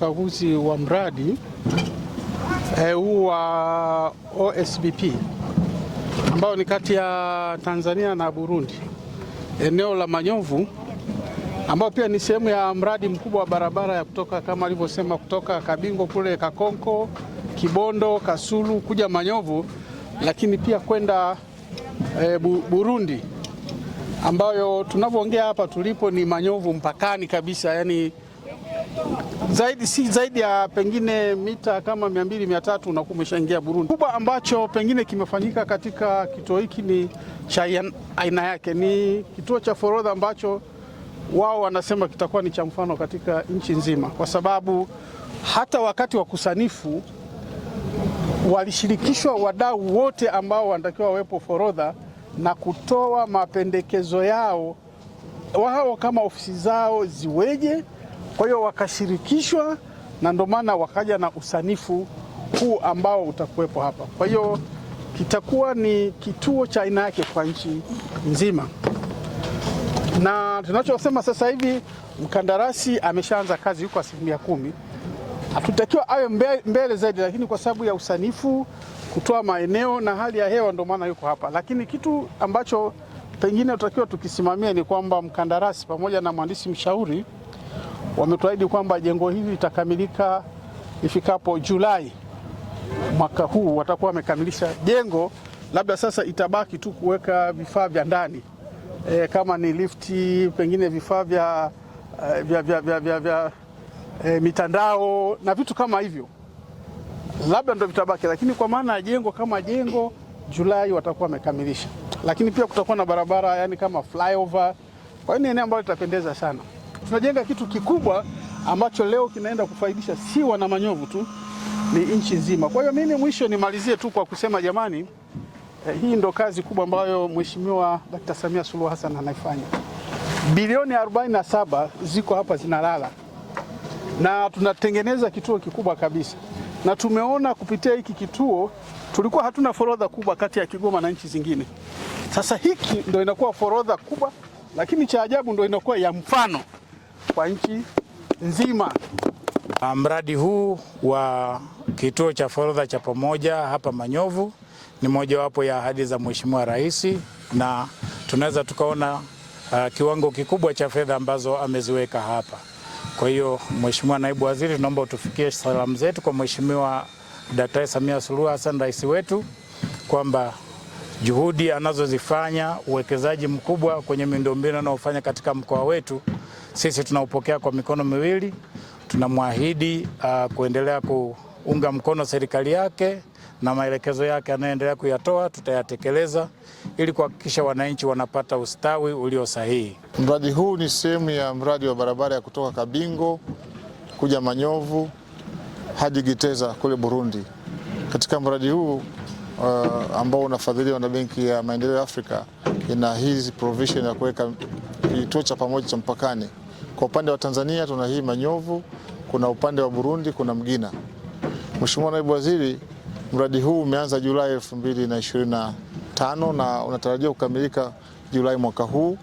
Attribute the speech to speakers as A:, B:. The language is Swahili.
A: Ukaguzi wa mradi huu wa OSBP ambao ni kati ya Tanzania na Burundi, eneo la Manyovu, ambao pia ni sehemu ya mradi mkubwa wa barabara ya kutoka kama alivyosema kutoka Kabingo kule Kakonko, Kibondo, Kasulu kuja Manyovu, lakini pia kwenda Burundi, ambayo tunavyoongea hapa tulipo ni Manyovu mpakani kabisa, yani zaidi ya pengine mita kama 200-300 unakuwa umeshaingia Burundi. Kubwa ambacho pengine kimefanyika katika kituo hiki ni cha aina yake, ni kituo cha forodha ambacho wao wanasema kitakuwa ni cha mfano katika nchi nzima, kwa sababu hata wakati wa kusanifu walishirikishwa wadau wote ambao wanatakiwa wawepo forodha na kutoa mapendekezo yao wao kama ofisi zao ziweje. Kwa hiyo wakashirikishwa na ndio maana wakaja na usanifu huu ambao utakuwepo hapa. Kwa hiyo kitakuwa ni kituo cha aina yake kwa nchi nzima, na tunachosema sasa hivi mkandarasi ameshaanza kazi, yuko 10%. Hatutakiwa awe mbele zaidi, lakini kwa sababu ya usanifu, kutoa maeneo na hali ya hewa, ndio maana yuko hapa. Lakini kitu ambacho pengine tutakiwa tukisimamia ni kwamba mkandarasi pamoja na mhandisi mshauri wametuahidi kwamba jengo hili litakamilika ifikapo Julai mwaka huu, watakuwa wamekamilisha jengo. Labda sasa itabaki tu kuweka vifaa vya ndani kama ni lifti, pengine vifaa vya mitandao na vitu kama hivyo, labda ndio vitabaki, lakini kwa maana ya jengo kama jengo Julai watakuwa wamekamilisha. Lakini pia kutakuwa na barabara, yani kama flyover. Kwa hiyo ni eneo ambalo litapendeza sana. Tunajenga kitu kikubwa ambacho leo kinaenda kufaidisha si wana Manyovu tu, ni nchi nzima. Kwa hiyo mimi mwisho nimalizie tu kwa kusema jamani, hii ndo kazi kubwa ambayo Mheshimiwa Dkt. Samia Suluhu Hassan anaifanya. Bilioni 47 ziko hapa zinalala, na tunatengeneza kituo kikubwa kabisa. Na tumeona kupitia hiki kituo tulikuwa hatuna forodha kubwa kati ya Kigoma na nchi zingine. Sasa hiki ndo inakuwa forodha kubwa, lakini cha ajabu ndo inakuwa ya mfano kwa nchi nzima.
B: Mradi huu wa kituo cha forodha cha pamoja hapa Manyovu ni mojawapo ya ahadi za Mheshimiwa Rais, na tunaweza tukaona kiwango kikubwa cha fedha ambazo ameziweka hapa. Kwa hiyo Mheshimiwa Naibu Waziri, tunaomba utufikie salamu zetu kwa Mheshimiwa Daktari Samia Suluhu Hassan, rais wetu, kwamba juhudi anazozifanya, uwekezaji mkubwa kwenye miundombinu anaofanya katika mkoa wetu, sisi tunaupokea kwa mikono miwili. Tunamwahidi kuendelea kuunga mkono serikali yake, na maelekezo yake anayoendelea kuyatoa tutayatekeleza ili kuhakikisha wananchi wanapata ustawi ulio sahihi.
C: Mradi huu ni sehemu ya mradi wa barabara ya kutoka Kabingo kuja Manyovu hadi Giteza kule Burundi. Katika mradi huu ambao unafadhiliwa na Benki ya Maendeleo ya Afrika, ina hizi provision ya kuweka kituo cha pamoja cha mpakani. Kwa upande wa Tanzania tuna hii Manyovu, kuna upande wa Burundi kuna Mgina. Mheshimiwa Naibu Waziri, mradi huu umeanza Julai 2025 na unatarajiwa kukamilika Julai mwaka huu.